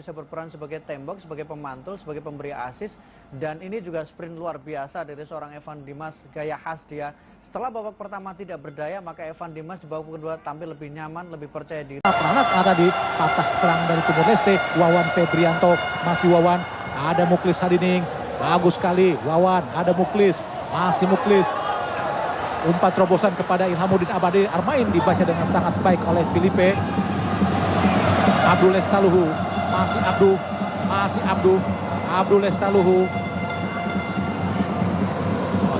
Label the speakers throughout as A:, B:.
A: bisa berperan sebagai tembok, sebagai pemantul, sebagai pemberi asis. Dan ini juga sprint luar biasa dari seorang Evan Dimas, gaya khas dia. Setelah babak pertama tidak berdaya, maka Evan Dimas di babak kedua tampil lebih nyaman, lebih percaya diri.
B: Serangan ada di patah perang dari Timor Leste, Wawan Febrianto, masih Wawan, ada Muklis Hadining, bagus sekali, Wawan, ada Muklis, masih Muklis. Umpan terobosan kepada Ilhamuddin Abadi Armain dibaca dengan sangat baik oleh Filipe. Abdul Lestaluhu, masih Abdul Lestaluhu.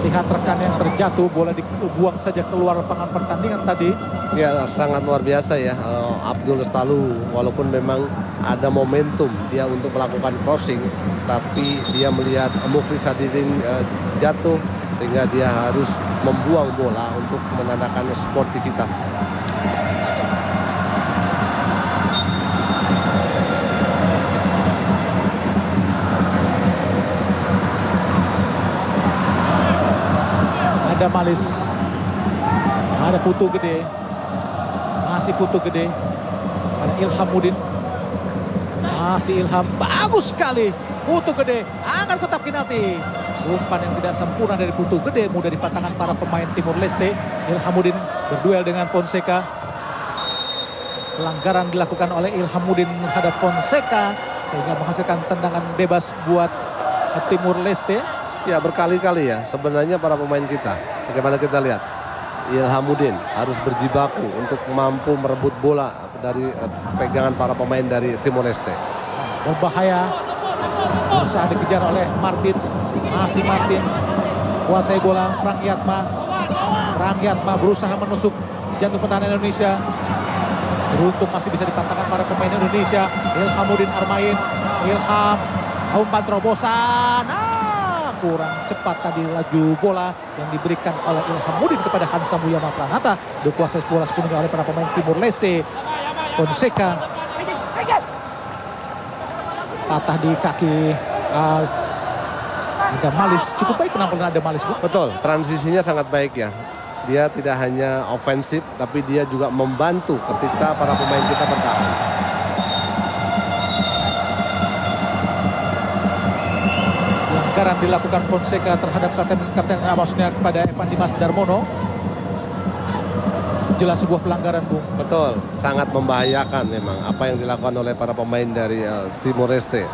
B: Lihat rekan yang terjatuh, bola dibuang saja keluar lapangan pertandingan tadi.
C: Ya, sangat luar biasa ya Abdul Lestaluhu. Walaupun memang ada momentum dia untuk melakukan crossing, tapi dia melihat Muklis Hadirin jatuh sehingga dia harus membuang bola untuk menandakan sportivitas.
B: Ada Malis, ada Putu Gede, masih Putu Gede, ada Ilhamuddin, masih Ilham, bagus sekali, Putu Gede, angkat kotak penalti. Umpan yang tidak sempurna dari Putu Gede, mudah dipatahkan para pemain Timor Leste. Ilhamuddin berduel dengan Fonseca. Pelanggaran dilakukan oleh Ilhamuddin terhadap Fonseca sehingga menghasilkan tendangan bebas buat Timor Leste.
C: Ya, berkali-kali ya sebenarnya para pemain kita. Bagaimana kita lihat, Ilhamuddin harus berjibaku untuk mampu merebut bola dari pegangan para pemain dari Timor Leste.
B: Berbahaya, berusaha dikejar oleh Martins, masih Martins, kuasai bola. Frank Yatma berusaha menusuk jantung pertahanan Indonesia. Beruntung masih bisa dipatahkan para pemain Indonesia. Ilhamuddin Armain, Ilham, umpan terobosan. Kurang cepat tadi laju bola yang diberikan oleh Ilhamuddin kepada Hansa Muyama Pranata. Dikuasai bola sepenuhnya oleh para pemain Timor Leste. Fonseca patah di kaki ada Malis. Cukup baik penampilan ada Malis, Bu.
C: Betul, transisinya sangat baik ya. Dia tidak hanya ofensif, tapi dia juga membantu ketika para pemain kita bertahan.
B: Pelanggaran dilakukan Fonseca terhadap kapten maksudnya kepada Evan Dimas Darmono. Jelas sebuah pelanggaran, Bung.
C: Betul, sangat membahayakan memang apa yang dilakukan oleh para pemain dari Timor Leste.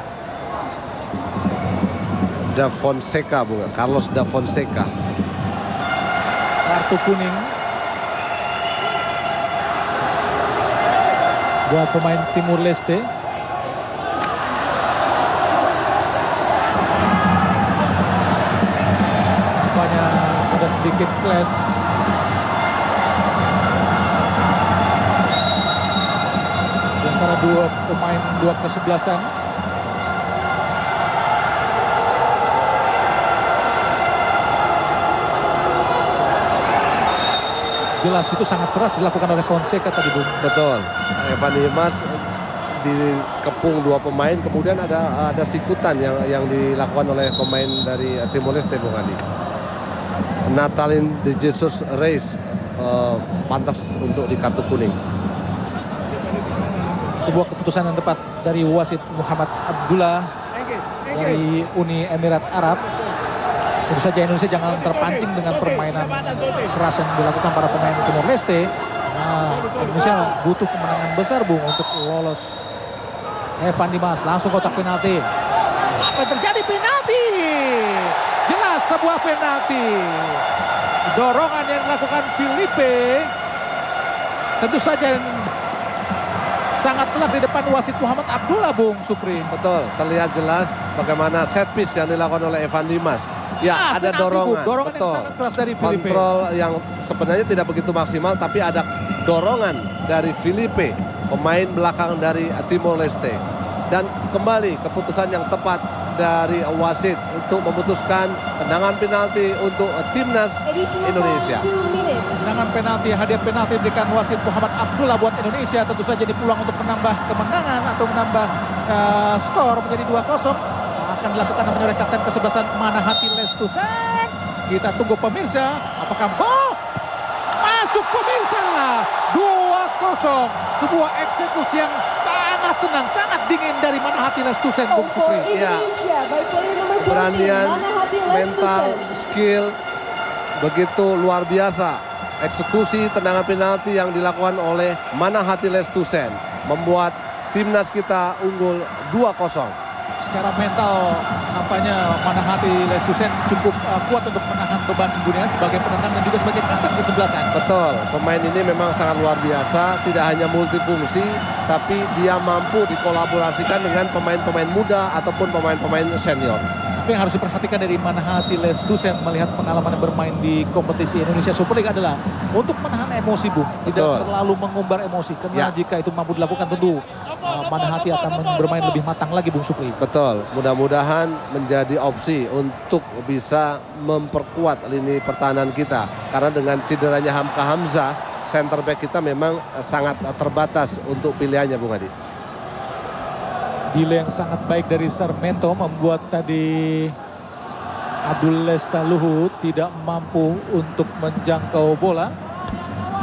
C: Da Fonseca, Bung, Carlos Da Fonseca.
B: Kartu kuning buat pemain Timor Leste. Rupanya ada sedikit clash. Antara dua pemain, dua kesebelasan. Jelas itu sangat keras dilakukan oleh Fonseca tadi, Bung.
C: Betul, Evan Dimas dikepung dua pemain, kemudian ada sikutan yang dilakukan oleh pemain dari Timor Leste, Bung Andi. Natalin de Jesus Reis pantas untuk di kartu kuning.
B: Sebuah keputusan yang tepat dari wasit Muhammad Abdullah dari Uni Emirat Arab. Tentu saja Indonesia jangan terpancing dengan permainan keras yang dilakukan para pemain Timor Leste. Nah, Indonesia butuh kemenangan besar, Bung, untuk lolos. Evan Dimas langsung kotak penalti. Apa yang terjadi? Penalti! Jelas sebuah penalti. Dorongan yang dilakukan Filipe tentu saja sangat telak di depan wasit Muhammad Abdullah, Bung Supri.
C: Betul, terlihat jelas bagaimana set piece yang dilakukan oleh Evan Dimas. Ya, ada dorongan.
B: Dorongan
C: betul.
B: Yang sangat keras dari Filipe.
C: Kontrol yang sebenarnya tidak begitu maksimal, tapi ada dorongan dari Filipe, pemain belakang dari Timor Leste. Dan kembali keputusan yang tepat dari wasit untuk memutuskan tendangan penalti untuk timnas Indonesia.
B: Tendangan penalti, hadiah penalti diberikan wasit Muhammad Abdullah buat Indonesia. Tentu saja di peluang untuk menambah kemenangan atau menambah skor menjadi 2-0. Akan dilakukan namanya oleh kapten kesebelasan Manahati Lestusan. Kita tunggu pemirsa, apakah gol? Masuk pemirsa, 2-0. Sebuah eksekusi yang sangat sangat tenang, sangat dingin dari Manahati Lestusen, Bung Supri.
C: Ya, keberanian, mental, skill, begitu luar biasa. Eksekusi tendangan penalti yang dilakukan oleh Manahati Lestusen membuat timnas kita unggul 2-0.
B: Secara mental nampaknya Manahati Lestusen cukup kuat untuk menahan beban dunia sebagai penendang dan juga sebagai kapten kesebelasan.
C: Betul, pemain ini memang sangat luar biasa, tidak hanya multifungsi, tapi dia mampu dikolaborasikan dengan pemain-pemain muda ataupun pemain-pemain senior.
B: Tapi yang harus diperhatikan dari Manahati Lestusen melihat pengalaman bermain di kompetisi Indonesia Super League adalah untuk menahan emosi, Bung. Tidak terlalu mengumbar emosi, karena jika itu mampu dilakukan tentu Manahati akan bermain lebih matang lagi, Bung Supri.
C: Betul, mudah-mudahan menjadi opsi untuk bisa memperkuat lini pertahanan kita. Karena dengan cederanya Hamka Hamzah, center back kita memang sangat terbatas untuk pilihannya, Bung Hadi.
B: Delay yang sangat baik dari Sarmento membuat tadi Abdul Lestaluhu tidak mampu untuk menjangkau bola.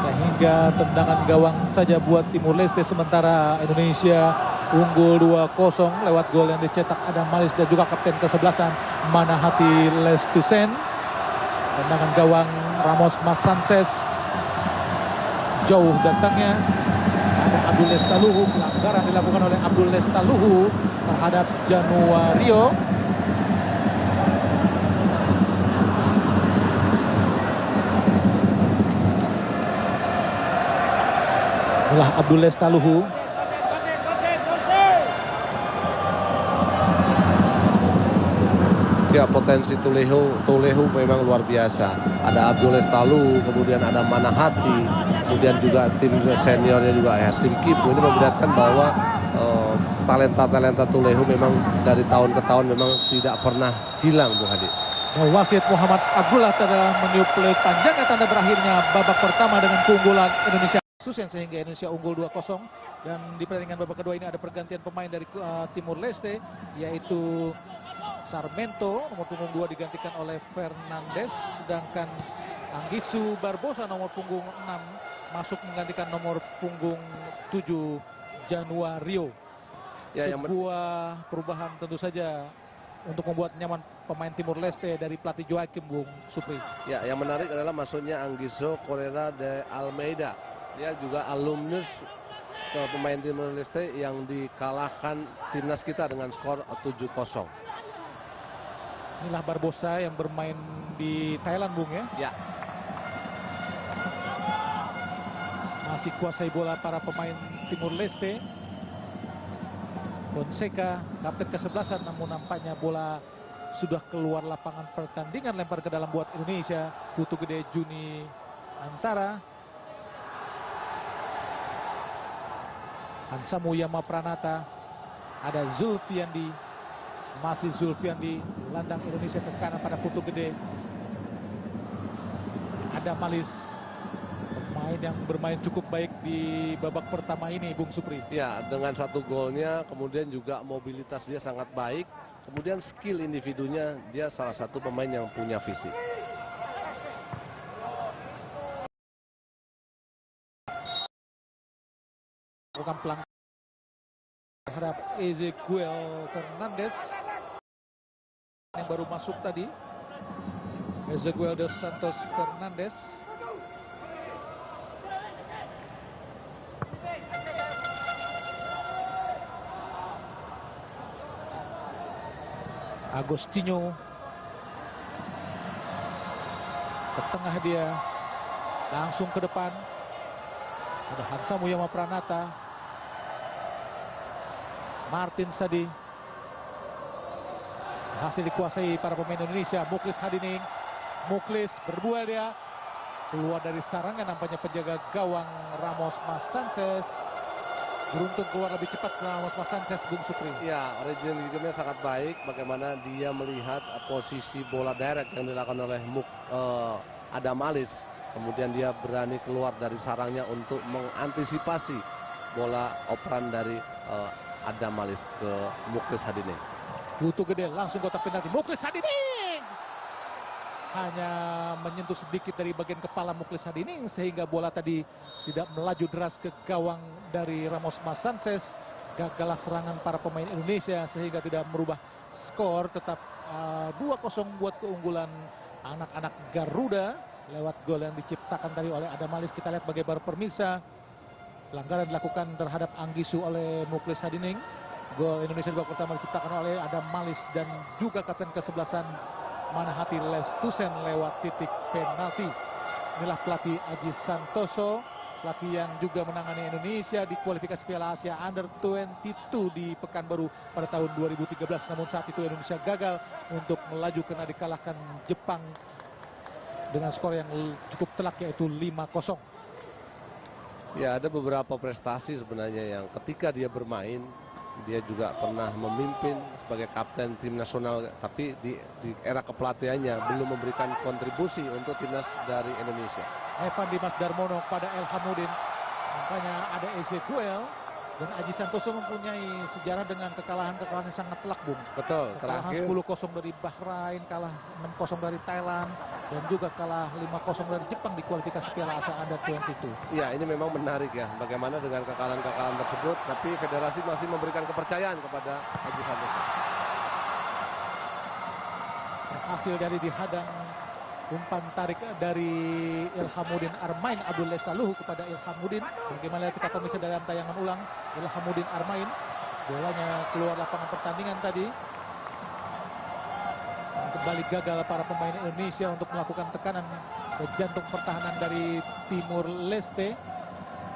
B: Sehingga tendangan gawang saja buat Timur Leste, sementara Indonesia unggul 2-0 lewat gol yang dicetak Adam Malis dan juga kapten kesebelasan Manahati Lestusen. Tendangan gawang Ramos Mas Sanchez jauh datangnya. Ada Abdul Lestaluhu, pelanggaran dilakukan oleh Abdul Lestaluhu terhadap Januario. Inilah Abdul Lestaluhu.
C: Ya, potensi Tulehu memang luar biasa. Ada Abdul Lestaluhu, kemudian ada Manahati, kemudian juga tim seniornya juga Hasim Kipu. Ini memperlihatkan bahwa talenta-talenta Tulehu memang dari tahun ke tahun memang tidak pernah hilang, Bung Hadi.
B: Wasit Muhammad Abdullah telah meniup peluit panjangnya tanda berakhirnya babak pertama dengan keunggulan Indonesia. Sehingga Indonesia unggul 2-0, dan di pertandingan babak kedua ini ada pergantian pemain dari Timur Leste, yaitu Sarmento nomor punggung 2 digantikan oleh Fernandes, sedangkan Anggisu Barbosa nomor punggung 6 masuk menggantikan nomor punggung 7 Januario.
C: Ya,
B: sebuah perubahan tentu saja untuk membuat nyaman pemain Timur Leste dari pelatih Joachim, Bung Supri.
C: Ya, yang menarik adalah masuknya Anggiso Correa de Almeida. Dia juga alumnus pemain Timor Leste yang dikalahkan timnas kita dengan skor 7-0.
B: Inilah Barbosa yang bermain di Thailand, Bung, ya?
C: Ya.
B: Masih kuasai bola para pemain Timur Leste. Fonseca, kapten kesebelasan, namun nampaknya bola sudah keluar lapangan pertandingan, lempar ke dalam buat Indonesia. Putu Gede Juni Antara. Hansamu Yama Pranata, ada Zulfiandi, masih Zulfiandi, landang Indonesia ke kanan pada Putu Gede. Ada Malis, pemain yang bermain cukup baik di babak pertama ini, Bung Supri.
C: Ya, dengan satu golnya, kemudian juga mobilitas dia sangat baik, kemudian skill individunya, dia salah satu pemain yang punya visi.
B: Bukan pelanggaran terhadap Ezequiel Fernandes yang baru masuk tadi. Ezequiel dos Santos Fernandes. Agostinho ke tengah, dia langsung ke depan. Ada Hansamu Yama Pranata, Martin Sadi, hasil dikuasai para pemain Indonesia. Muklis Hadining, Muklis berdua, dia keluar dari sarangnya, nampaknya penjaga gawang Ramos Mas Sanchez beruntung keluar lebih cepat Ramos Mas Sanchez, Bung Supri.
C: Ya, rhythmnya sangat baik, bagaimana dia melihat posisi bola direct yang dilakukan oleh Adam Alis, kemudian dia berani keluar dari sarangnya untuk mengantisipasi bola operan dari Adam Malis ke Muklis Hadining.
B: Putu Gede langsung kotak penalti. Muklis Hadining hanya menyentuh sedikit dari bagian kepala Muklis Hadining sehingga bola tadi tidak melaju deras ke gawang dari Ramos Mas Sanchez. gagal serangan para pemain Indonesia sehingga tidak merubah skor, tetap 2-0 buat keunggulan anak-anak Garuda lewat gol yang diciptakan tadi oleh Adam Malis. Kita lihat bagaimana pemirsa pelanggaran dilakukan terhadap Anggisu oleh Muklis Hadining. Gol Indonesia di babak pertama diciptakan oleh Adam Malis dan juga kapten kesebelasan Manahati Lestusen lewat titik penalti. Inilah pelatih Aji Santoso, pelatih yang juga menangani Indonesia di kualifikasi Piala Asia Under 22 di Pekanbaru pada tahun 2013. Namun saat itu Indonesia gagal untuk melaju karena dikalahkan Jepang dengan skor yang cukup telak, yaitu 5-0.
C: Ya, ada beberapa prestasi sebenarnya yang ketika dia bermain, dia juga pernah memimpin sebagai kapten tim nasional, tapi di era kepelatihannya belum memberikan kontribusi untuk timnas dari Indonesia.
B: Evan Dimas Darmono pada Elhamuddin, makanya ada Ezekiel, dan Aji Santoso mempunyai sejarah dengan kekalahan-kekalahan yang sangat telak, Bung.
C: Betul,
B: Kekalahan
C: terakhir
B: 10-0 dari Bahrain, kalah 6-0 dari Thailand, dan juga kalah 5-0 dari Jepang di kualifikasi Piala Asia Under 22.
C: ya, ini memang menarik ya, bagaimana dengan kekalahan-kekalahan tersebut, tapi federasi masih memberikan kepercayaan kepada Aji Santoso.
B: Hasil dari dihadang umpan tarik dari Ilhamuddin Armain Abdul Lestaluhu kepada Ilhamuddin. Bagaimana kita pemirsa dalam tayangan ulang, Ilhamuddin Armain, bolanya keluar lapangan pertandingan tadi. Dan kembali gagal para pemain Indonesia untuk melakukan tekanan ke jantung pertahanan dari Timur Leste.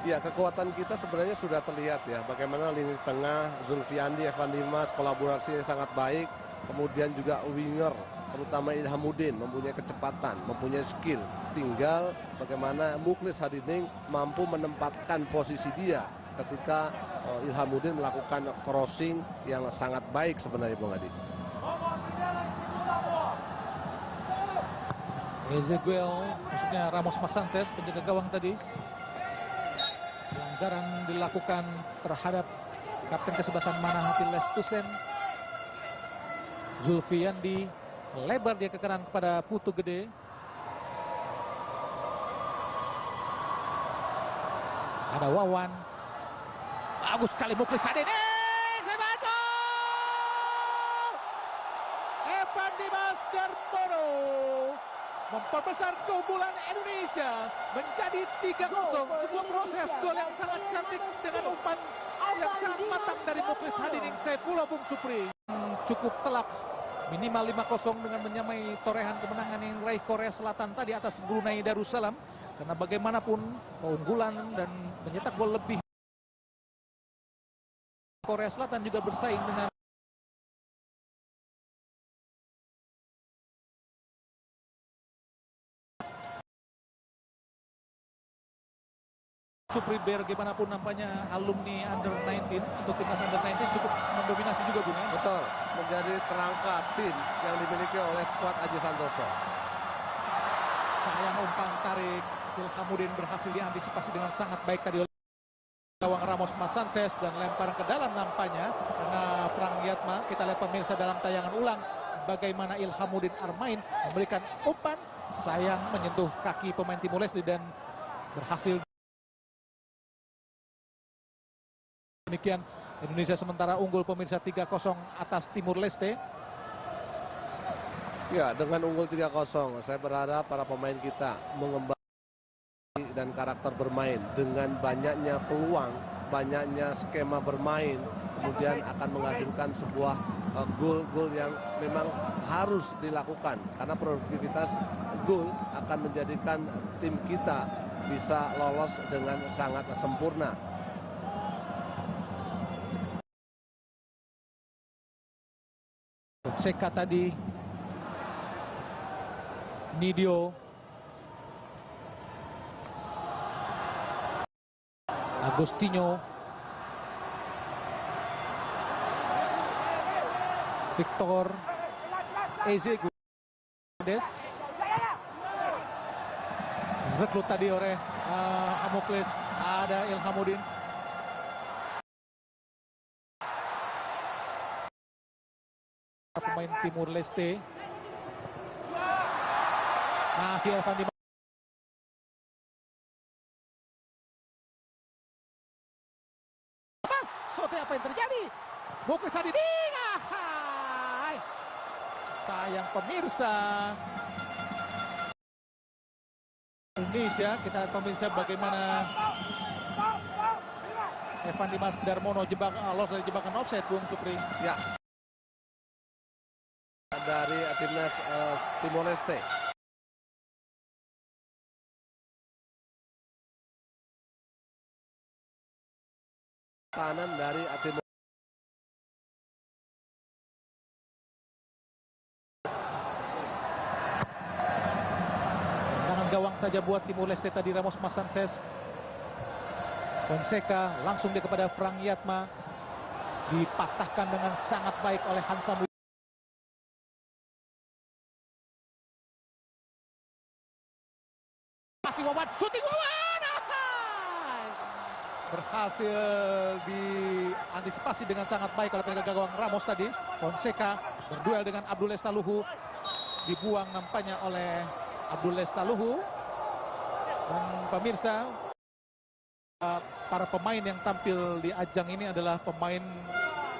C: Ya, kekuatan kita sebenarnya sudah terlihat ya, bagaimana lini tengah Zulfiandi, Evan Dimas kolaborasinya sangat baik, kemudian juga winger terutama Ilhamuddin mempunyai kecepatan, mempunyai skill. Tinggal bagaimana Muklis Hadining mampu menempatkan posisi dia ketika Ilhamuddin melakukan crossing yang sangat baik sebenarnya, Bung Adi.
B: Ezekiel, maksudnya Ramos Masantes, penjaga gawang tadi. Pelanggaran dilakukan terhadap kapten kesebelasan Manahati Lestusen. Zulfiandi, lebar dia ke kanan kepada Putu Gede. Ada Wawan. Bagus sekali Muklis Hadining. Sebato! Evan Dimas Darmono memperbesar keunggulan Indonesia menjadi 3-0. Sebuah proses gol yang sangat cantik dengan umpan yang sangat matang dari Muklis Hadining Saifullah Bung Supri. Cukup telak, minimal 5-0 dengan menyamai torehan kemenangan yang diraih Korea Selatan tadi atas Brunei Darussalam. Karena bagaimanapun keunggulan dan mencetak gol lebih, Korea Selatan juga bersaing dengan Supri. Bagaimanapun nampaknya alumni Under 19 untuk timnas Under 19 cukup mendominasi juga, Bung.
C: Betul, menjadi kerangka tim yang dimiliki oleh skuad Aji Santoso.
B: Sayang umpan tarik Ilhamuddin berhasil diantisipasi dengan sangat baik tadi oleh gawang Ramos Masantes dan lemparan ke dalam nampaknya karena Frank Yatma. Kita lihat pemirsa dalam tayangan ulang bagaimana Ilhamuddin Armain memberikan umpan, sayang menyentuh kaki pemain Timur Leste dan berhasil. Demikian Indonesia sementara unggul pemirsa 3-0 atas Timur Leste.
C: Ya, dengan unggul 3-0, saya berharap para pemain kita mengembangkan dan karakter bermain dengan banyaknya peluang, banyaknya skema bermain, kemudian akan menghasilkan sebuah gol-gol yang memang harus dilakukan karena produktivitas gol akan menjadikan tim kita bisa lolos dengan sangat sempurna.
B: Seka tadi, Nidio, Agustinho, Victor, Ezekiel, rekrut tadi oleh Muklis, ada Ilhamuddin. Pemain Timur Leste masih Evan Dimas. Shot tapi apa yang terjadi? Muklis Hadiding. Sayang pemirsa. Indonesia, kita lihat pemirsa bagaimana Evan Dimas Darmono lolos dari jebakan offside, Bung Supri.
C: Ya. Dari timnas Timor Leste. Tahanan dari Timor.
B: Tangan gawang saja buat Timor Leste tadi, Ramos Masanses. Fonseca langsung dia kepada Frank Yatma, dipatahkan dengan sangat baik oleh Hansa Muji. Masih Wawan, shooting Wawan, berhasil diantisipasi dengan sangat baik oleh penjaga gawang Ramos tadi. Fonseca berduel dengan Abdul Lestaluhu, dibuang nampaknya oleh Abdul Lestaluhu. Dan pemirsa, para pemain yang tampil di ajang ini adalah pemain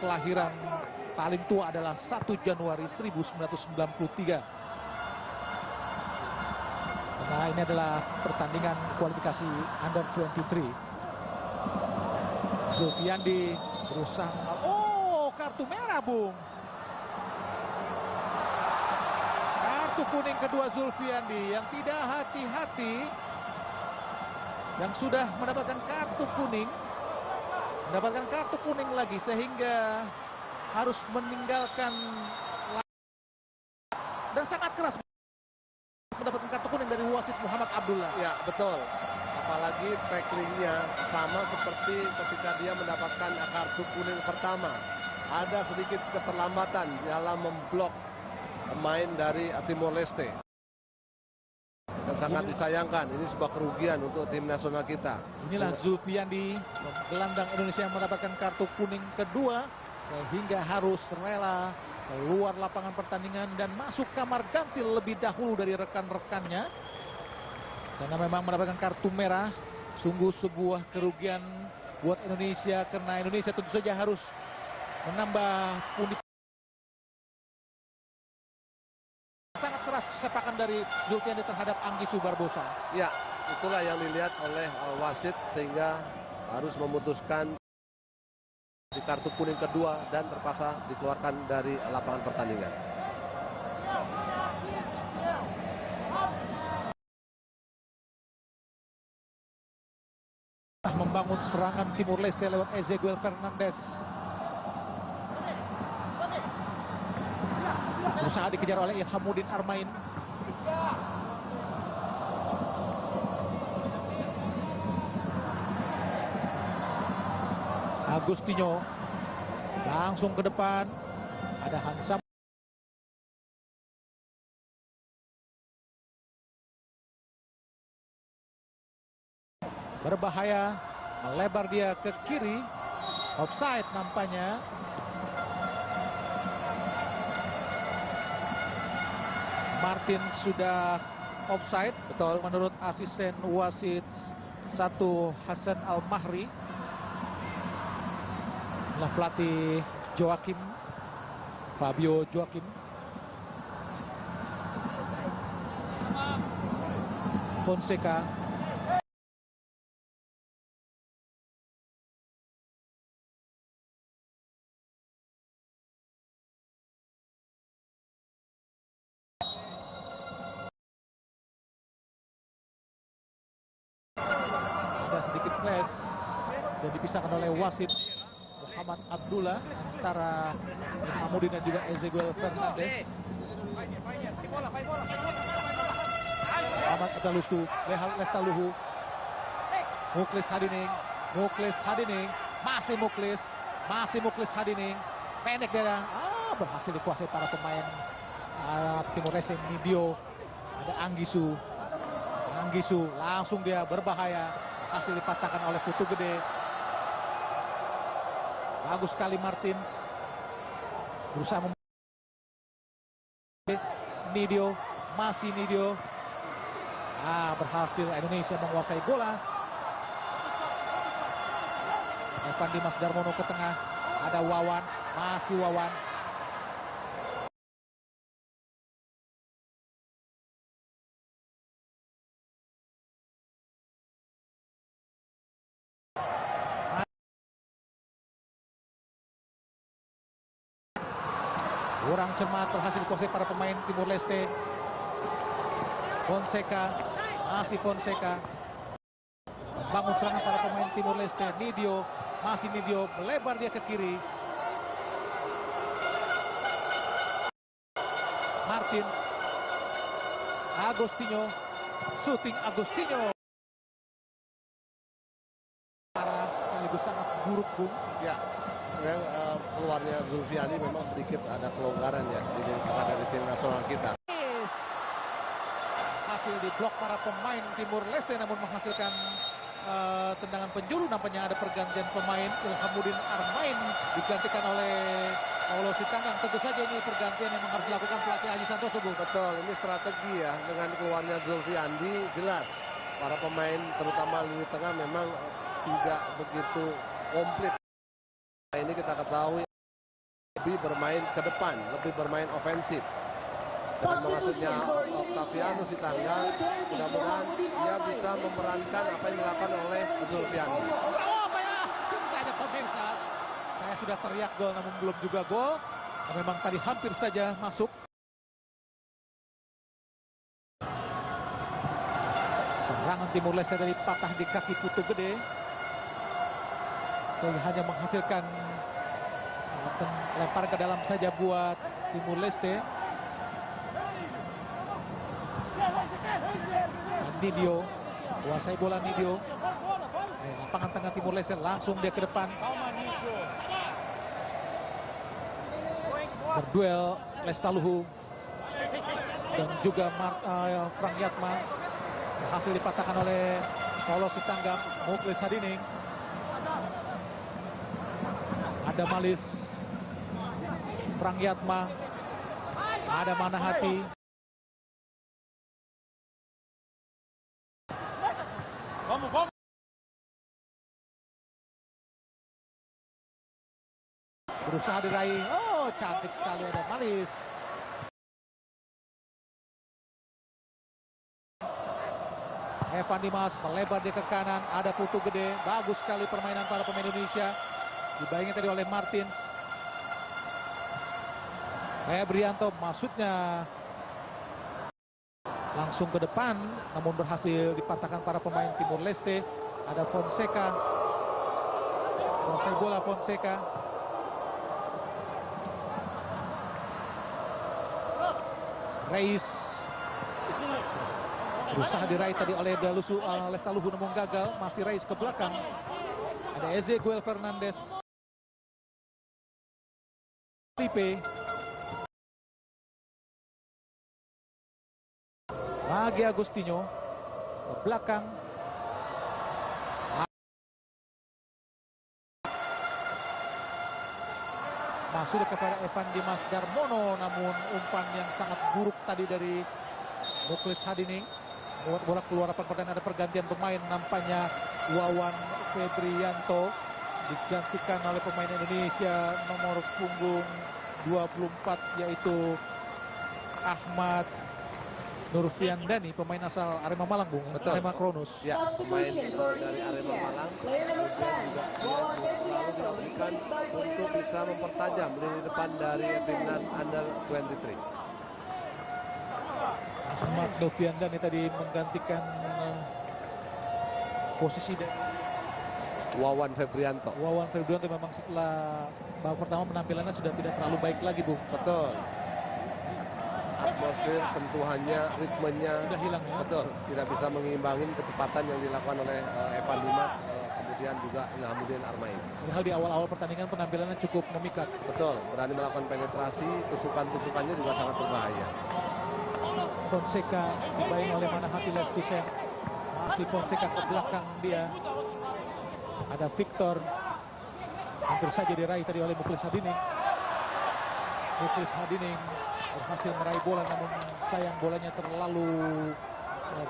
B: kelahiran paling tua adalah 1 Januari 1993. Karena ini adalah pertandingan kualifikasi Under 23. Zulfiandi berusaha, kartu merah, Bung. Kartu kuning kedua Zulfiandi yang tidak hati-hati, yang sudah mendapatkan kartu kuning, lagi sehingga harus meninggalkan dan sangat keras mendapatkan kartu kuning dari wasit Muhammad Abdullah.
C: Ya, betul. Apalagi tacklingnya sama seperti ketika dia mendapatkan kartu kuning pertama. Ada sedikit keterlambatan dalam memblok pemain dari Timor Leste. Dan sangat disayangkan, ini sebuah kerugian untuk tim nasional kita.
B: Inilah Zulfiandi, gelandang Indonesia yang mendapatkan kartu kuning kedua, sehingga harus rela keluar lapangan pertandingan dan masuk kamar ganti lebih dahulu dari rekan-rekannya. Karena memang mendapatkan kartu merah, sungguh sebuah kerugian buat Indonesia, karena Indonesia tentu saja harus menambah pundi. Sangat keras sepakan dari Zulfiandi terhadap Anggisu Barbosa.
C: Ya, itulah yang dilihat oleh wasit sehingga harus memutuskan di kartu kuning kedua dan terpaksa dikeluarkan dari lapangan pertandingan.
B: Membangun serangan Timor Leste lewat Ezequiel Fernandez. Berusaha dikejar oleh Ilhamuddin Armain. Agustinho langsung ke depan. Ada Hansa. Berbahaya, melebar dia ke kiri. Offside nampaknya. Martin sudah offside, betul, menurut asisten wasit 1 Hasan Al-Mahri. Inilah pelatih Joakim, Fabio Joakim. Fonseca. Sedikit flash dan dipisahkan oleh wasit Muhammad Abdullah antara Ilhamuddin dan juga Ezequiel Fernandez. Muhammad Lestaluhu, Muklis Hadiding, masih Muklis Hadiding, pendek dia, berhasil dikuasai para pemain Timor Leste. Nidio, ada Anggisu langsung dia berbahaya, hasil dipatahkan oleh Putu Gede. Bagus sekali Martins, berusaha Nidio, berhasil Indonesia menguasai bola. Evan Dimas Darmono ke tengah. Ada Wawan, masih Wawan. Kurang cermat berhasil dikuasai para pemain Timur Leste. Fonseca, masih Fonseca. Bangun serangan para pemain Timur Leste. Nidio, masih Nidio, melebar dia ke kiri. Martin, Agostinho, shooting Agostinho. Parah sekaligus sangat buruk, Bung.
C: Ya, keluarnya Zulfiani memang sedikit ada kelonggaran ya di kita dari tim nasional kita.
B: Hasil diblok para pemain Timur Leste namun menghasilkan tendangan penjuru. Nampaknya ada pergantian pemain. Ilhamuddin Armain digantikan oleh Paulo Sitanggang. Tentu saja ini pergantian yang harus dilakukan pelatih Aji Santoso, Bung.
C: Betul, ini strategi ya dengan keluarnya Zulfiandi jelas para pemain terutama lini tengah memang tidak begitu komplit. Nah, ini kita ketahui lebih bermain ke depan, lebih bermain ofensif. Dengan maksudnya Octaviano Sitanggang, mudah-mudahan dia bisa memerankan apa yang dilakukan oleh Zulfiandi.
B: Oh, ya, saja pemirsa. Saya sudah teriak gol namun belum juga gol. Memang tadi hampir saja masuk. Serangan Timur Leste dari patah di kaki Putu Gede. Hanya menghasilkan lempar ke dalam saja buat Timur Leste. Nidio, kuasai bola Nidio. Lapangan tengah Timur Leste, langsung dia ke depan. Berduel Lestaluhu dan juga Frank Yatma. Berhasil dipatahkan oleh Paulo Sitanggang. Muklis Hadining. Ada Malis, Frank Yatma, ada Manahati. Berusaha diraih. Oh, cantik sekali ada Malis. Evan Dimas melebar dia ke kanan. Ada Putu Gede. Bagus sekali permainan para pemain Indonesia. Dibayangi tadi oleh Martins. Febrianto maksudnya langsung ke depan. Namun berhasil dipatahkan para pemain Timur Leste. Ada Fonseca. Kuasai bola Fonseca. Reis. Berusaha diraih tadi oleh Lestaluhu namun gagal. Masih Reis ke belakang. Ada Ezequiel Fernandez. Felipe. Lagi Agostinho. Ke belakang. Masuk kepada Evan Dimas Darmono. Namun umpan yang sangat buruk tadi dari Muklis Hadining. Buat bola keluar lapangan pertandingan. Ada pergantian pemain. Nampaknya Wawan Febrianto digantikan oleh pemain Indonesia nomor punggung 24 yaitu Ahmad Nurfiandani, pemain asal Arema Malang, Bung.
C: Betul.
B: Arema Kronus.
C: Ya, pemain dari Arema Malang. Kemudian juga dia selalu diberikan untuk bisa mempertajam lini depan dari timnas Under 23.
B: Ahmad Nurfiandani tadi menggantikan posisi dari
C: Wawan Febrianto.
B: Wawan Febrianto. Memang setelah babak pertama penampilannya sudah tidak terlalu baik lagi, Bung.
C: Betul. Atmosfer, sentuhannya, ritmenya
B: Sudah hilang ya.
C: Betul, tidak bisa mengimbangin kecepatan yang dilakukan oleh Evan Dimas, kemudian juga Ilhamuddin Armain.
B: Padahal di awal-awal pertandingan penampilannya cukup memikat.
C: Betul, berani melakukan penetrasi, tusukan-tusukannya juga sangat berbahaya.
B: Fonseca dibayangi oleh Manahati Leskisen. Masih Fonseca ke belakang dia. Ada Victor. Hampir saja diraih tadi oleh Muklis Hadining. Muklis Hadining berhasil meraih bola namun sayang bolanya terlalu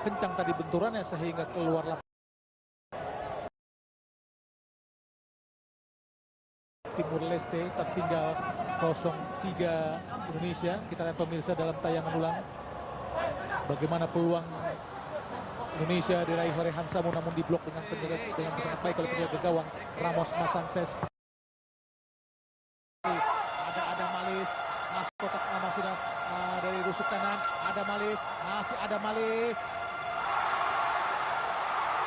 B: kencang tadi benturannya sehingga keluar lapangan. Timur Leste, tertinggal 0-3 Indonesia. Kita lihat pemirsa dalam tayangan ulang bagaimana peluang Indonesia diraih oleh Hansamu, namun diblok dengan sangat baik oleh penjaga gawang Ramos Masanses. Ada Malis masuk kotak amal sudah dari rusuk kanan. Ada Malis, masih ada Malis.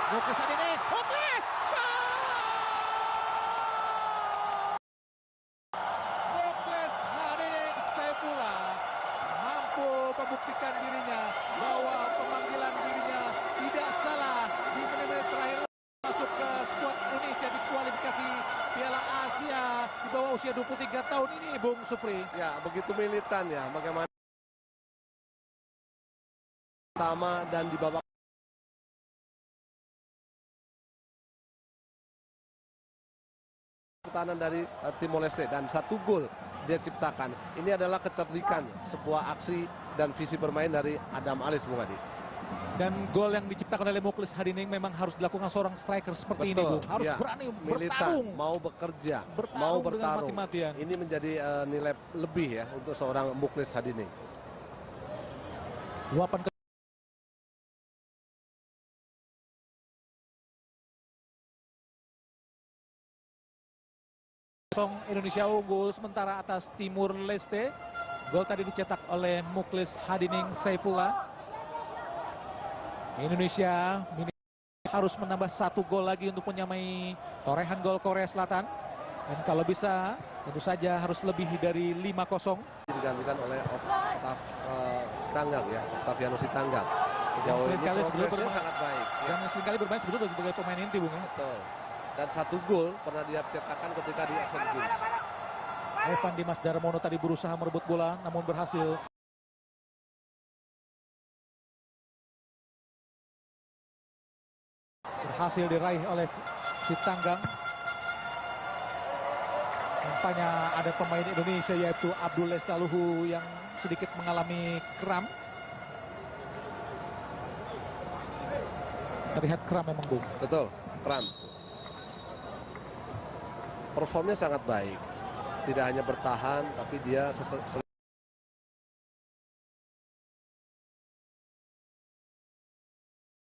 B: Muklis Hadining, Muklis! Muklis Hadining Saifullah mampu membuktikan dirinya bahwa pemanggilan dirinya tidak salah di menit-menit terakhir masuk ke skuad Indonesia di kualifikasi Piala Asia di bawah usia 23 tahun ini, Bung Supri.
C: Ya, begitu militan ya, bagaimana pertama dan di babak pertahanan dari Timor Leste dan 1 gol dia ciptakan. Ini adalah kecerdikan sebuah aksi dan visi bermain dari Adam Alis, Bung Adi.
B: Dan gol yang diciptakan oleh Muklis Hadining memang harus dilakukan seorang striker seperti ini, Bung. Harus
C: ya,
B: berani
C: militan,
B: bertarung,
C: mau bekerja,
B: bertarung
C: mau
B: dengan
C: bertarung.
B: mati-matian.
C: Ini menjadi nilai lebih ya untuk seorang Muklis Hadining.
B: Luapan ke Indonesia unggul sementara atas Timur Leste. Gol tadi dicetak oleh Muklis Hadining Saifullah. Indonesia harus menambah 1 gol lagi untuk menyamai torehan gol Korea Selatan. Dan kalau bisa tentu saja harus lebih dari 5-0.
C: Digantikan oleh Sitanggang ya, Octaviano Sitanggang. Sejauh ini progresnya sangat baik.
B: Dan seringkali bermain sebetulnya sebagai pemain inti, Bung.
C: Betul. Dan 1 gol pernah dia cetakkan ketika di Asian Games.
B: Evan Dimas Darmono tadi berusaha merebut bola namun berhasil. Berhasil diraih oleh Sitanggang. Nampaknya ada pemain Indonesia yaitu Abdul Lestaluhu yang sedikit mengalami kram. Terlihat kram memang, Bung.
C: Betul, kram. Performnya sangat baik. Tidak hanya bertahan, tapi dia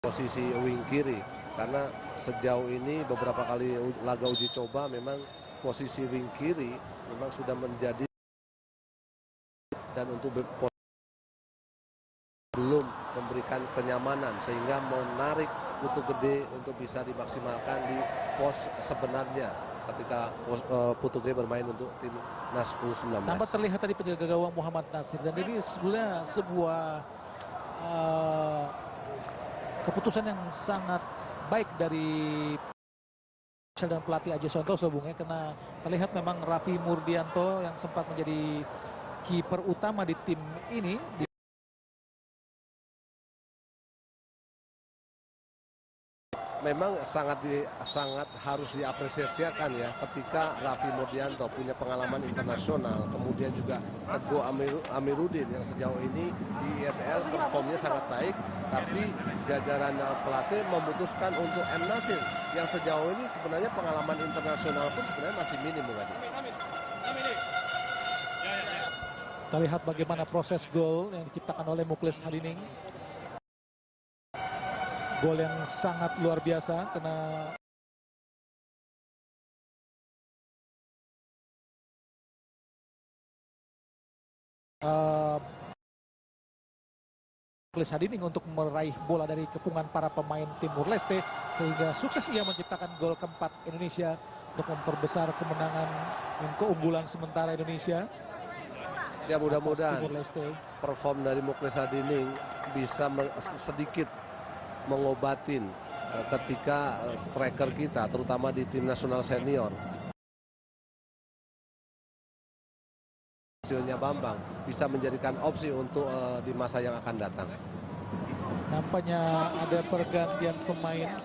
C: posisi wing kiri. Karena sejauh ini beberapa kali laga uji coba memang posisi wing kiri memang sudah menjadi dan untuk belum memberikan kenyamanan sehingga menarik Putu Gede untuk bisa dimaksimalkan di pos sebenarnya ketika Putu Gede bermain untuk timnas U19.
B: Tampak terlihat tadi penjaga gawang Muhammad Nasir, dan ini sebenarnya sebuah keputusan yang sangat baik dari dan pelatih Aji Santoso, Bung, ya, karena terlihat memang Raffi Murdianto yang sempat menjadi kiper utama di tim ini
C: memang sangat harus diapresiasikan ya ketika Raffi Murdianto punya pengalaman internasional, kemudian juga Teguh Amiruddin yang sejauh ini di ISL performnya sangat baik, tapi jajaran pelatih memutuskan untuk M. Nasir yang sejauh ini sebenarnya pengalaman internasional pun sebenarnya masih minim, Bung Adi.
B: Terlihat bagaimana proses gol yang diciptakan oleh Muklis Hadining. Gol yang sangat luar biasa karena Muklis Hadining untuk meraih bola dari kepungan para pemain Timur Leste sehingga sukses ia menciptakan gol keempat Indonesia untuk memperbesar kemenangan dan keunggulan sementara Indonesia.
C: Ya, mudah-mudahan
B: Timur Leste
C: perform dari Muklis Hadining bisa sedikit mengobatin ketika striker kita terutama di tim nasional senior hasilnya Bambang bisa menjadikan opsi untuk di masa yang akan datang.
B: Nampaknya ada pergantian pemain.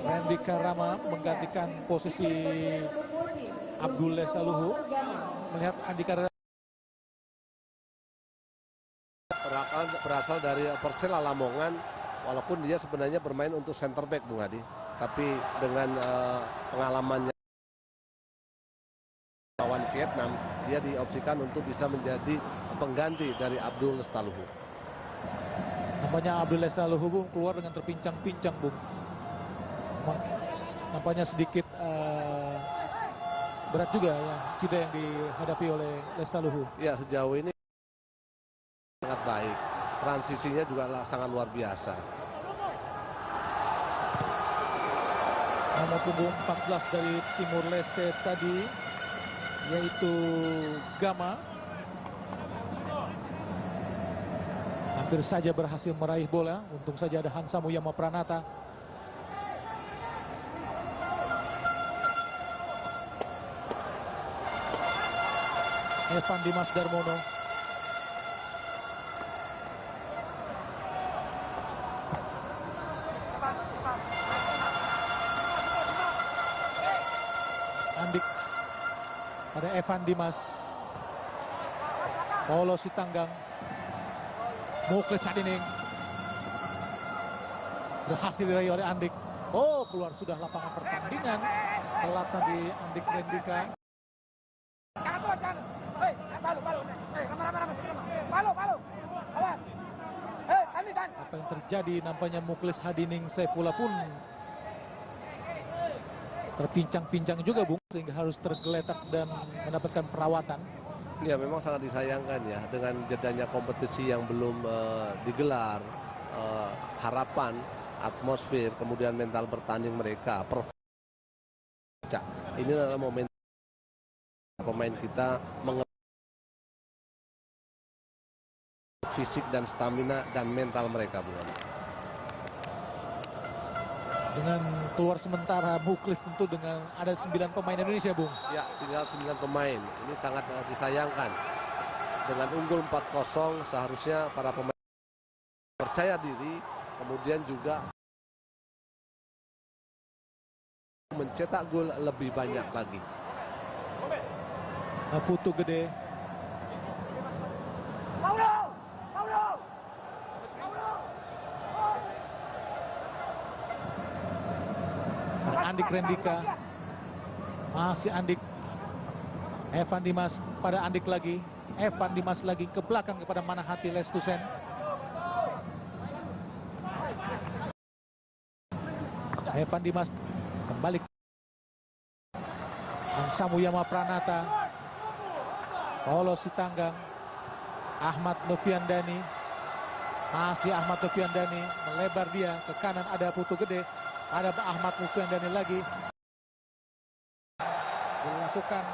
B: Randy Karama menggantikan posisi Abdul Lestaluhu. Melihat Andika
C: berasal dari Persela Lamongan, walaupun dia sebenarnya bermain untuk center back, Bung Hadi. Tapi dengan pengalamannya lawan Vietnam, dia diopsikan untuk bisa menjadi pengganti dari Abdul Lestaluhu.
B: Nampaknya Abdul Lestaluhu, Bung, keluar dengan terpincang-pincang, Bung. Nampaknya sedikit berat juga ya cedera yang dihadapi oleh Lestaluhu.
C: Ya, sejauh ini sangat baik. Transisinya juga sangat luar biasa.
B: Nomor punggung 14 dari Timur Leste tadi, yaitu Gama, hampir saja berhasil meraih bola. Untung saja ada Hansa Muyama Pranata. Evan Dimas Darmono. Andik pada Evan Dimas. Paulo Sitanggang. Muklis Hadining. Berhasil diraih oleh Andik. Oh, keluar sudah lapangan pertandingan. Telat tadi Andik Rendika. Apa yang terjadi, nampaknya Muklis Hadining Saifullah pun terpincang-pincang juga, Bung, sehingga harus tergeletak dan mendapatkan perawatan.
C: Ya, memang sangat disayangkan ya, dengan jedanya kompetisi yang belum digelar, harapan, atmosfer, kemudian mental bertanding mereka, ini adalah momen pemain kita fisik dan stamina dan mental mereka, Bung.
B: Dengan keluar sementara Muklis, tentu dengan ada 9 pemain Indonesia, Bung.
C: Ya, tinggal 9 pemain. Ini sangat disayangkan. Dengan unggul 4-0, seharusnya para pemain percaya diri, kemudian juga mencetak gol lebih banyak lagi.
B: Putu Gede. Andik Rendika. Masih Andik. Evan Dimas pada Andik lagi. Evan Dimas lagi ke belakang kepada Manahati Lestusen. Evan Dimas kembali. Hansa Muyama Pranata. Paulo Sitanggang. Ahmad Noviandani. Masih Ahmad Noviandani. Melebar dia ke kanan, ada Putu Gede. Ada Ahmad Noviandani lagi. Dilakukan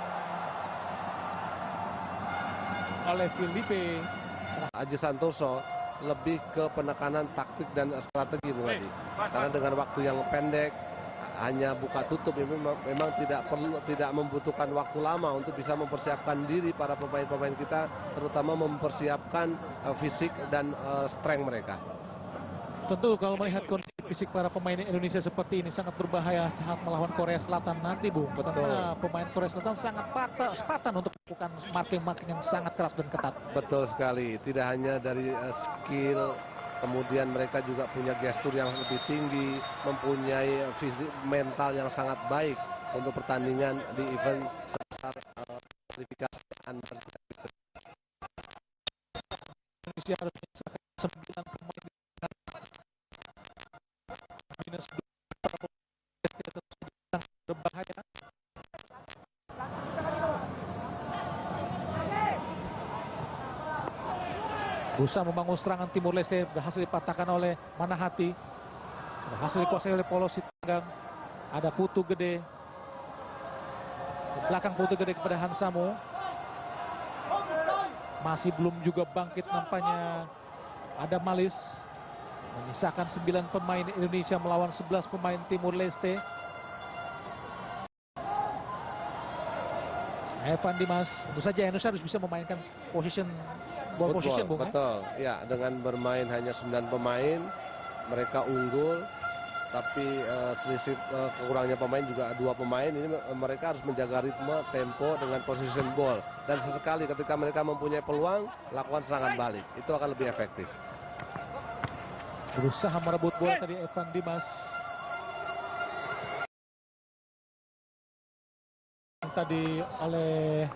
B: oleh Filipe.
C: Aji Santoso lebih ke penekanan taktik dan strategi, Bung Hadi. Karena dengan waktu yang pendek, hanya buka tutup, memang tidak membutuhkan waktu lama untuk bisa mempersiapkan diri para pemain-pemain kita, terutama mempersiapkan fisik dan strength mereka.
B: Tentu kalau melihat kondisi fisik para pemain Indonesia seperti ini sangat berbahaya saat melawan Korea Selatan nanti, Bung. Karena pemain Korea Selatan sangat Spartan untuk melakukan marking yang sangat keras dan ketat.
C: Betul sekali, tidak hanya dari skill, kemudian mereka juga punya gestur yang lebih tinggi, mempunyai fisik mental yang sangat baik untuk pertandingan di event sebesar kualifikasi antar.
B: Indonesia harus menyisakan 9 pemain minus berbahaya. Berusaha membangun serangan Timur Leste, berhasil dipatahkan oleh Manahati, berhasil dikuasai oleh Paulo Sitanggang. Ada Putu Gede, di belakang Putu Gede kepada Hansamo. Masih belum juga bangkit nampaknya. Ada Malis, menyisakan 9 pemain Indonesia melawan 11 pemain Timur Leste. Evan Dimas, tentu saja Indonesia harus bisa memainkan ball position, Bung.
C: Betul, ya, dengan bermain hanya 9 pemain, mereka unggul. tapi selisih kekurangnya pemain juga 2 pemain ini mereka harus menjaga ritme, tempo dengan position ball. Dan sesekali ketika mereka mempunyai peluang, lakukan serangan balik. Itu akan lebih efektif.
B: Berusaha merebut bola tadi Evan Dimas. Tadi oleh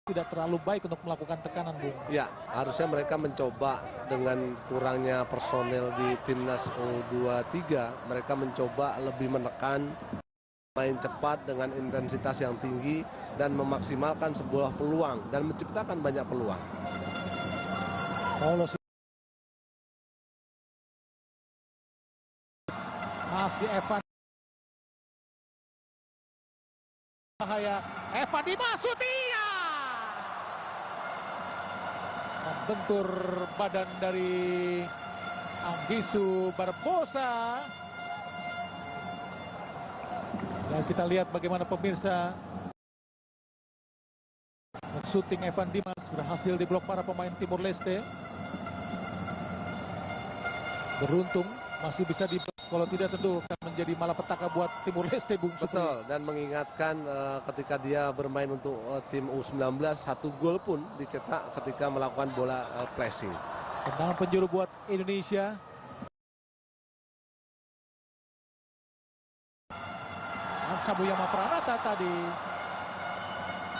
B: tidak terlalu baik untuk melakukan tekanan, Bung.
C: Ya, harusnya mereka mencoba dengan kurangnya personel di timnas U23, mereka mencoba lebih menekan, main cepat dengan intensitas yang tinggi dan memaksimalkan sebuah peluang dan menciptakan banyak peluang.
B: Paulos masih Evan. Bahaya Evan Dimas Sutia. Membentur badan dari Anggisu Barbosa. Dan kita lihat bagaimana pemirsa shooting Evan Dimas berhasil diblok para pemain Timur Leste. Beruntung masih bisa diblok, kalau tidak tentu akan menjadi malapetaka buat Timur Leste, Bung.
C: Betul, dan mengingatkan ketika dia bermain untuk tim U19, 1 gol pun dicetak ketika melakukan bola pressing.
B: Tendangan penjuru buat Indonesia. Hansa Muyama Pranata tadi.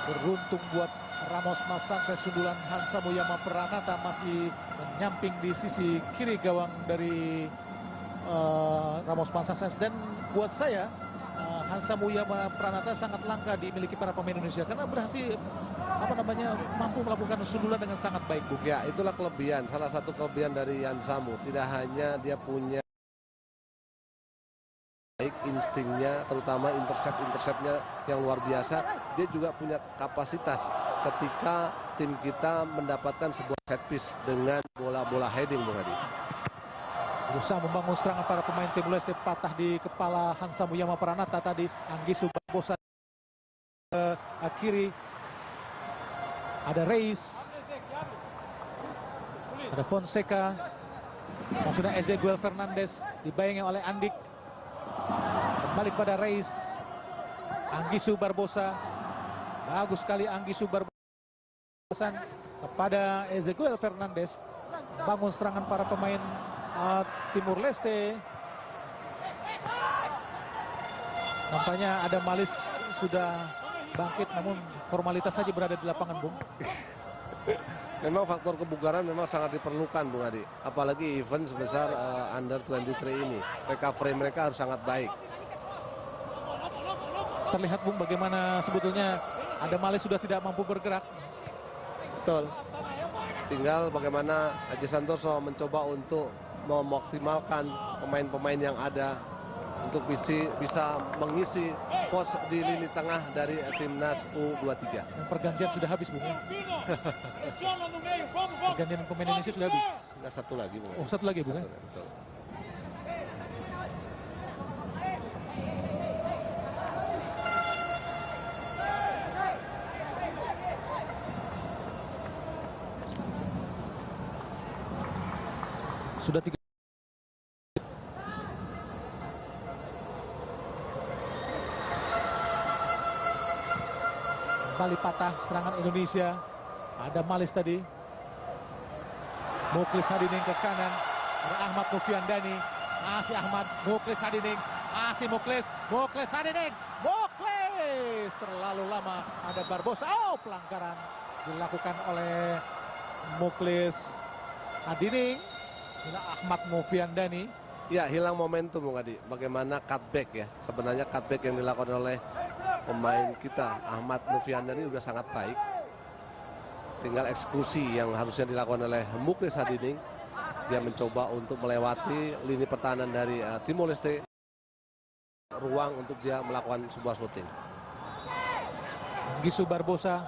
B: Beruntung buat Ramos Masangka, sundulan Hansa Muyama Pranata masih menyamping di sisi kiri gawang dari Ramos Masangka. Dan buat saya Hansa Muyama Pranata sangat langka dimiliki para pemain Indonesia karena berhasil mampu melakukan sundulan dengan sangat baik, Bung.
C: Ya, itulah kelebihan, salah satu kelebihan dari Yan Samu. Tidak hanya dia punya baik instingnya, terutama interceptnya yang luar biasa, dia juga punya kapasitas ketika tim kita mendapatkan sebuah set piece dengan bola-bola heading, Bung Hadi.
B: Berusaha membangun serangan para pemain Timor Leste, patah di kepala Hansa Muyama Pranata tadi. Anggisu Barbosa kiri. Ada Reis. Ada Fonseca. Maksudnya Ezequiel Fernandez dibayangi oleh Andik. Kembali pada Reis. Anggisu Barbosa. Bagus sekali Anggisu Barbosa kepada Ezequiel Fernandez. Bangun serangan para pemain Timur Leste. Nampaknya ada Malis sudah bangkit, namun formalitas saja berada di lapangan, Bung.
C: Memang faktor kebugaran memang sangat diperlukan, Bung Adi. Apalagi event sebesar under 23 ini. Recovery mereka harus sangat baik.
B: Terlihat, Bung, bagaimana sebetulnya ada Malis sudah tidak mampu bergerak.
C: Betul. Tinggal bagaimana Aji Santoso mencoba untuk memaksimalkan pemain-pemain yang ada untuk bisa mengisi pos di lini tengah dari timnas U23.
B: Dan pergantian sudah habis, Bung. Pergantian pemain Indonesia sudah habis.
C: Tinggal satu lagi, Bung.
B: Oh, satu lagi, Bung.
C: Betul.
B: Sudah 3. Kembali patah serangan Indonesia. Ada Malis tadi. Muklis Hadining ke kanan. Ada Ahmad Mufiandani. Masih Ahmad. Muklis Hadining. Masih Muklis. Muklis Hadining. Muklis. Terlalu lama. Ada Barbosa. Oh, pelanggaran dilakukan oleh Muklis Hadining. Inilah Ahmad Mufiandani.
C: Ya, hilang momentum, Bung Adi. Bagaimana cutback ya. Sebenarnya cutback yang dilakukan oleh pemain kita, Ahmad Mufiandani, sudah sangat baik. Tinggal eksekusi yang harusnya dilakukan oleh Muklis Hadining. Dia mencoba untuk melewati lini pertahanan dari Timor Leste. Ruang untuk dia melakukan sebuah shooting.
B: Gisu Barbosa.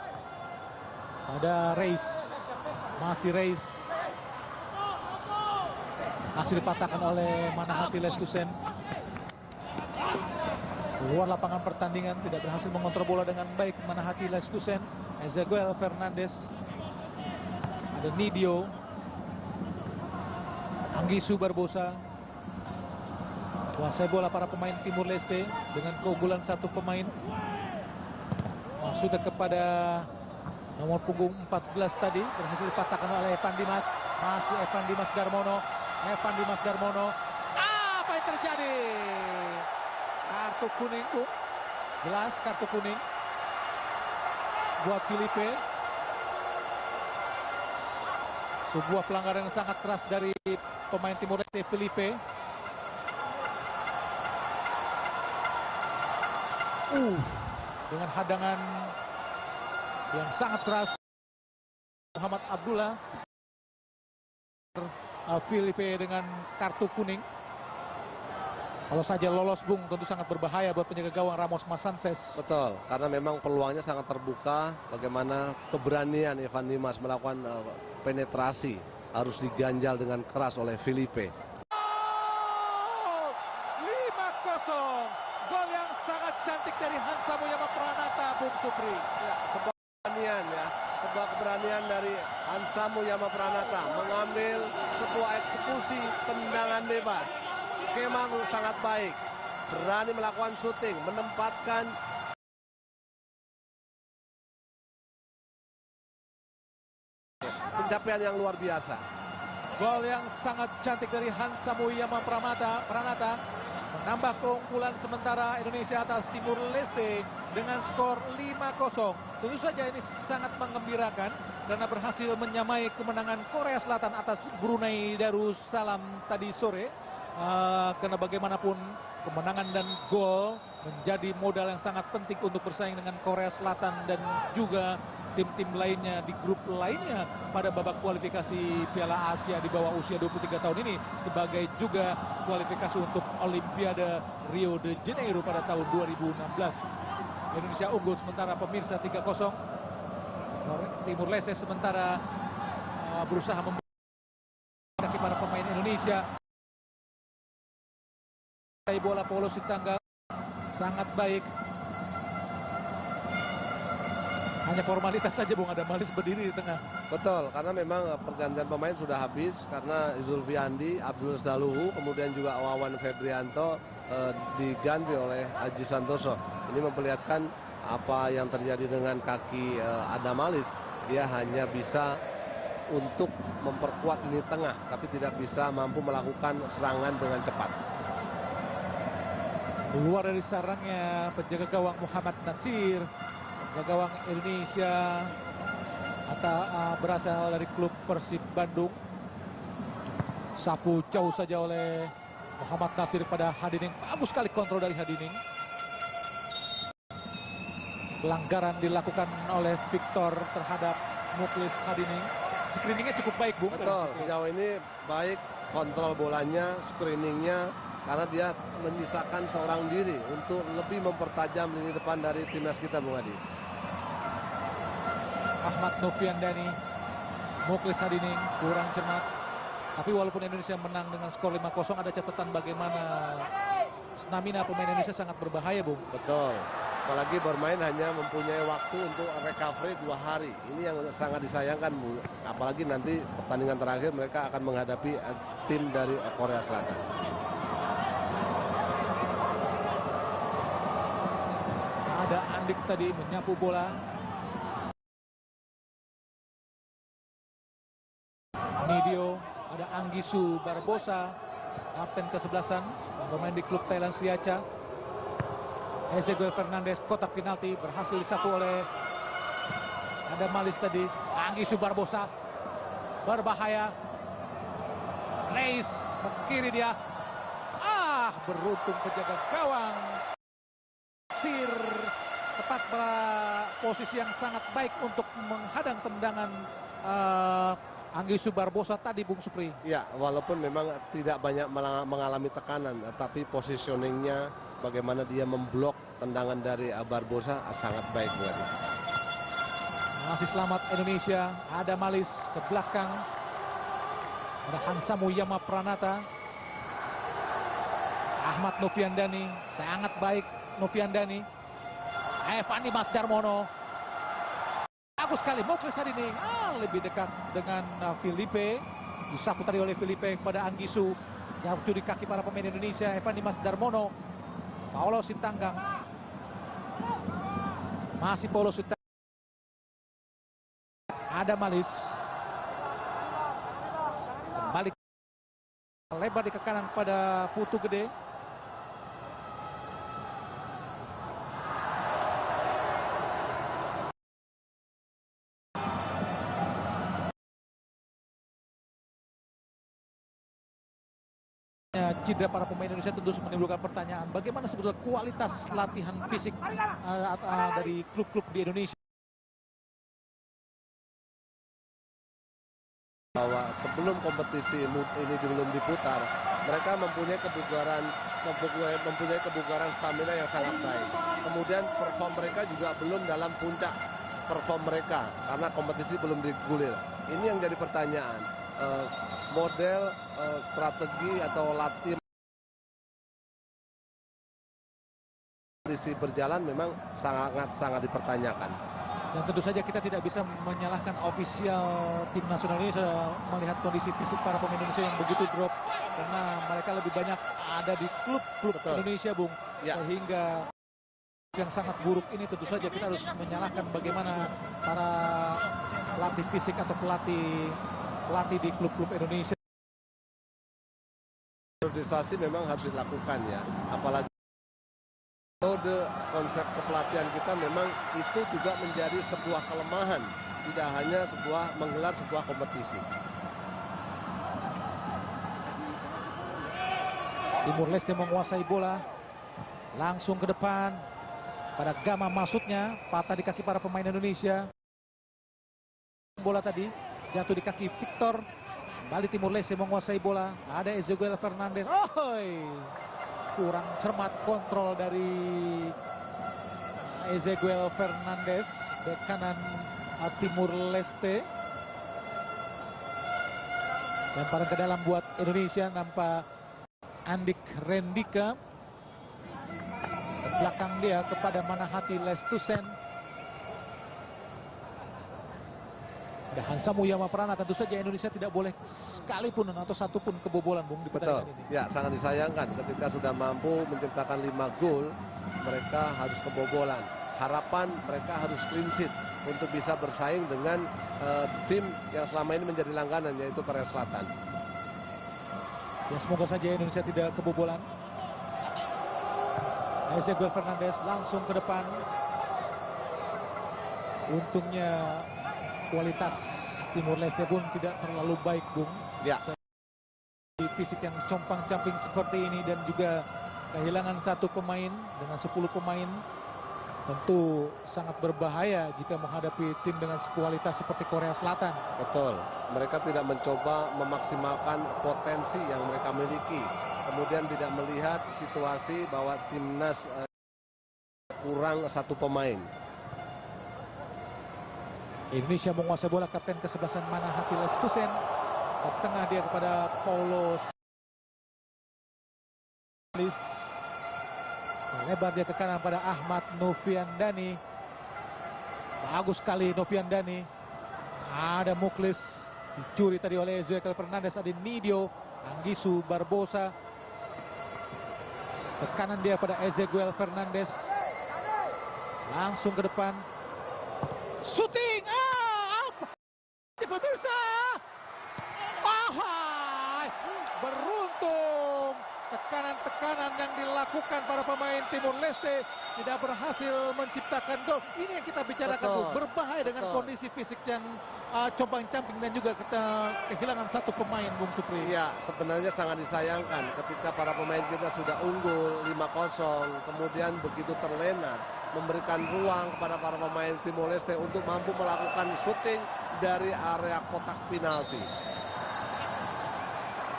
B: Ada Reis. Masih Reis. Masih dipatahkan oleh Manahati Lestusen. Keluar lapangan pertandingan, tidak berhasil mengontrol bola dengan baik Manahati Lestusen. Ezequiel Fernandez, ada Nidio, Anggisu Barbosa. Kuasai bola para pemain Timur Leste dengan keunggulan satu pemain. Sudah kepada nomor punggung 14 tadi, berhasil dipatahkan oleh Evan Dimas. Masih Evan Dimas Darmono. Apa yang terjadi? Kartu kuning, jelas kartu kuning buat Filipe. Sebuah pelanggaran yang sangat keras dari pemain Timor Leste, Filipe. Dengan hadangan yang sangat keras Muhammad Abdullah. Filipe dengan kartu kuning. Kalau saja lolos, Bung, tentu sangat berbahaya buat penjaga gawang Ramos Masanses.
C: Betul, karena memang peluangnya sangat terbuka. Bagaimana keberanian Evan Dimas melakukan penetrasi harus diganjal dengan keras oleh Filipe.
B: 5-0, gol yang sangat cantik dari Hansa Muyama Pranata, Bung Supri.
C: Ya, sebuah keberanian dari Hansa Muyama Pranata mengambil sebuah eksekusi tendangan bebas. Skema sangat baik, berani melakukan syuting, menempatkan pencapaian yang luar biasa.
B: Gol yang sangat cantik dari Hansa Muyama Pranata menambah keunggulan sementara Indonesia atas Timur Leste dengan skor 5-0. Tentu saja ini sangat menggembirakan karena berhasil menyamai kemenangan Korea Selatan atas Brunei Darussalam tadi sore. Karena bagaimanapun kemenangan dan gol menjadi modal yang sangat penting untuk bersaing dengan Korea Selatan dan juga tim-tim lainnya di grup lainnya pada babak kualifikasi Piala Asia di bawah usia 23 tahun ini, sebagai juga kualifikasi untuk Olimpiade Rio de Janeiro pada tahun 2016. Indonesia unggul sementara pemirsa 3-0. Timur Leste sementara berusaha membatasi para pemain Indonesia. Bola polos di tangga sangat baik. Hanya formalitas saja, Bung, ada Malis berdiri di tengah.
C: Betul, karena memang pergantian pemain sudah habis karena Zulfiandi, Abdul Daluhu, kemudian juga Wawan Febrianto diganti oleh Haji Santoso. Ini memperlihatkan apa yang terjadi dengan kaki Adam Malis. Dia hanya bisa untuk memperkuat lini tengah, tapi tidak bisa mampu melakukan serangan dengan cepat.
B: Keluar dari sarangnya penjaga gawang Muhammad Natsir. Penjaga gawang Indonesia atau berasal dari klub Persib Bandung. Sapu jauh saja oleh Muhammad Natsir pada Hadining. Bagus sekali kontrol dari Hadining. Pelanggaran dilakukan oleh Victor terhadap Muklis Hadining. Screeningnya cukup baik, Bung.
C: Betul, sejauh ini baik kontrol bolanya, screeningnya, karena dia menyisakan seorang diri untuk lebih mempertajam lini depan dari timnas kita, Bung Adi.
B: Ahmad Noviandani, Muklis Hadining kurang cermat. Tapi walaupun Indonesia menang dengan skor 5-0, ada catatan bagaimana stamina pemain Indonesia sangat berbahaya, Bung.
C: Betul, apalagi bermain hanya mempunyai waktu untuk recovery 2 hari. Ini yang sangat disayangkan, Bung. Apalagi nanti pertandingan terakhir mereka akan menghadapi tim dari Korea Selatan.
B: Ada Andik tadi menyapu bola. Nidio, ada Anggisu Barbosa, kapten ke-11, bermain di klub Thailand Siacha. Ezequiel Fernandez, kotak penalti, berhasil disapu oleh ada Malis tadi. Anggisu Barbosa, berbahaya. Reis, ke kiri dia. Beruntung penjaga gawang. Sir tepat pada posisi yang sangat baik untuk menghadang tendangan Anggisu Barbosa tadi, Bung Supri.
C: Ya, walaupun memang tidak banyak mengalami tekanan, tapi positioningnya, bagaimana dia memblok tendangan dari Barbosa sangat baik, Bung Adi.
B: Masih selamat Indonesia. Ada Malis ke belakang. Ada Hansa Muyama Pranata. Ahmad Noviandani, sangat baik Noviandani. Evan Dimas Darmono. Bagus sekali Muklis hari ini. Lebih dekat dengan Filipe. Disapu tadi oleh Filipe kepada Anggisu. Jatuh di kaki para pemain Indonesia. Evan Dimas Darmono. Paulo Sintanggang. Masih Paulo Sintanggang. Ada Malis. Kembali lebar di ke kanan pada Putu Gede. Cedera para pemain Indonesia tentu menimbulkan pertanyaan bagaimana sebetulnya kualitas latihan fisik dari klub-klub di Indonesia.
C: Bahwa sebelum kompetisi ini belum diputar, mereka mempunyai kebugaran stamina yang sangat baik. Kemudian perform mereka juga belum dalam puncak perform mereka karena kompetisi belum digulir. Ini yang jadi pertanyaan. Model strategi atau latihan berjalan memang sangat dipertanyakan.
B: Dan tentu saja kita tidak bisa menyalahkan ofisial tim nasional Indonesia melihat kondisi fisik para pemain Indonesia yang begitu drop karena mereka lebih banyak ada di klub-klub Indonesia, Bung. Ya. Sehingga yang sangat buruk ini tentu saja kita harus menyalahkan bagaimana para pelatih fisik atau pelatih di klub-klub Indonesia.
C: Periodisasi memang harus dilakukan ya, apalagi metode konsep kepelatihan kita memang itu juga menjadi sebuah kelemahan, tidak hanya menggelar sebuah kompetisi.
B: Timur Leste menguasai bola, langsung ke depan pada Gama masuknya, patah di kaki para pemain Indonesia. Bola tadi jatuh di kaki Victor. Kembali Timur Leste menguasai bola. Ada Ezequiel Fernandez. Kurang cermat kontrol dari Ezequiel Fernandez, bek kanan Timur Leste. Lemparan ke dalam buat Indonesia, nampak Andik Rendika. Ke belakang dia kepada Manahati Lestusen. Ada Hansa Muyama Prana. Tentu saja Indonesia tidak boleh sekalipun atau satupun kebobolan, Bung, di pertandingan ini.
C: Ya, sangat disayangkan ketika sudah mampu menciptakan 5 gol, mereka harus kebobolan. Harapan mereka harus clean sheet untuk bisa bersaing dengan tim yang selama ini menjadi langganan, yaitu Korea Selatan.
B: Ya, semoga saja Indonesia tidak kebobolan. Ezequiel Fernandez langsung ke depan. Untungnya kualitas Timur Leste pun tidak terlalu baik, Bung.
C: Ya.
B: Fisik yang compang-camping seperti ini dan juga kehilangan satu pemain dengan 10 pemain tentu sangat berbahaya jika menghadapi tim dengan kualitas seperti Korea Selatan.
C: Betul. Mereka tidak mencoba memaksimalkan potensi yang mereka miliki. Kemudian tidak melihat situasi bahwa timnas kurang satu pemain.
B: Indonesia menguasai bola, kapten kesebelasan Manahati Lestusen. Ke tengah dia kepada Paulo. Lebar dia ke kanan pada Ahmad Noviandani. Bagus sekali Noviandani. Ada Muklis. Dicuri tadi oleh Ezequiel Fernandez. Ada Nidio, Anggisu, Barbosa. Ke kanan dia pada Ezequiel Fernandez. Langsung ke depan. Shooting, pemirsa, beruntung tekanan-tekanan yang dilakukan para pemain Timur Leste tidak berhasil menciptakan gol. Ini yang kita bicarakan, Bung, berbahaya dengan kondisi fisik yang compang-camping dan juga kita kehilangan satu pemain, Bung Supri.
C: Iya, sebenarnya sangat disayangkan ketika para pemain kita sudah unggul 5-0, kemudian begitu terlena memberikan ruang kepada para pemain Timor Leste untuk mampu melakukan syuting dari area kotak penalti.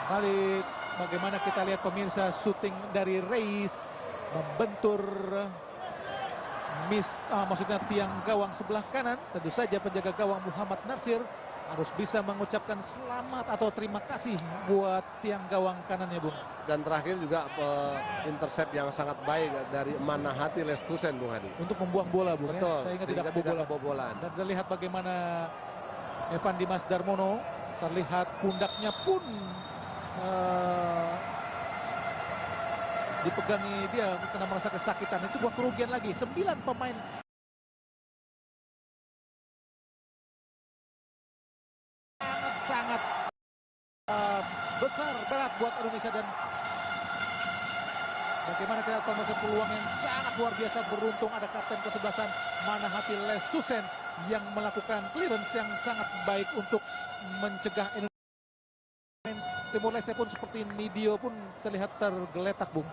B: Balik, bagaimana kita lihat pemirsa, syuting dari Reis membentur maksudnya tiang gawang sebelah kanan. Tentu saja penjaga gawang Muhammad Natsir harus bisa mengucapkan selamat atau terima kasih buat tiang gawang kanannya, Bung.
C: Dan terakhir juga intercept yang sangat baik dari Manahati Lestusen, Bung Hadi.
B: Untuk membuang bola, Bung.
C: Betul,
B: Sehingga
C: tidak kebobolan.
B: Dan terlihat bagaimana Evan Dimas Darmono, terlihat pundaknya pun dipegangi, dia kena merasa kesakitan. Ini sebuah kerugian lagi. 9 pemain sangat besar, berat buat Indonesia. Dan bagaimana kita tahu masuk peluang yang sangat luar biasa, beruntung ada kapten kesebelasan Manahati Lestusen yang melakukan clearance yang sangat baik untuk mencegah Indonesia. Timor Leste pun seperti Nidio pun terlihat tergeletak, Bung.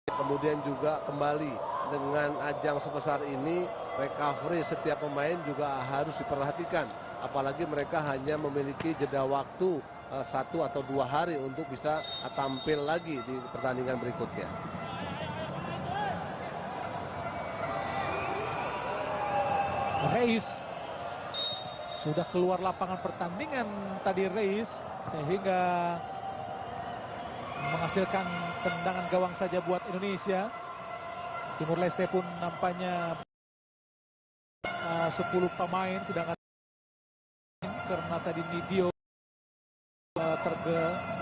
C: Kemudian juga kembali dengan ajang sebesar ini, recovery setiap pemain juga harus diperhatikan. Apalagi mereka hanya memiliki jeda waktu 1 atau 2 hari untuk bisa tampil lagi di pertandingan berikutnya.
B: Reis sudah keluar lapangan pertandingan tadi, Reis, sehingga menghasilkan tendangan gawang saja buat Indonesia. Timor Leste pun nampaknya 10 pemain, sedangkan karena tadi Nidio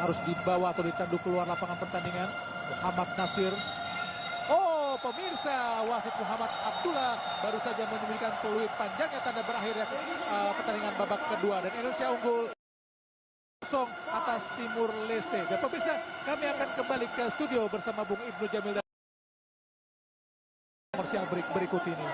B: harus dibawa atau ditanduk keluar lapangan pertandingan. Muhammad Nasir, pemirsa, wasit Muhammad Abdullah baru saja memberikan peluit panjangnya tanda berakhirnya pertandingan babak kedua, dan Indonesia unggul 0 atas Timur Leste. Dan pemirsa, kami akan kembali ke studio bersama Bung Ibnu Jamil dan komersial berikut ini.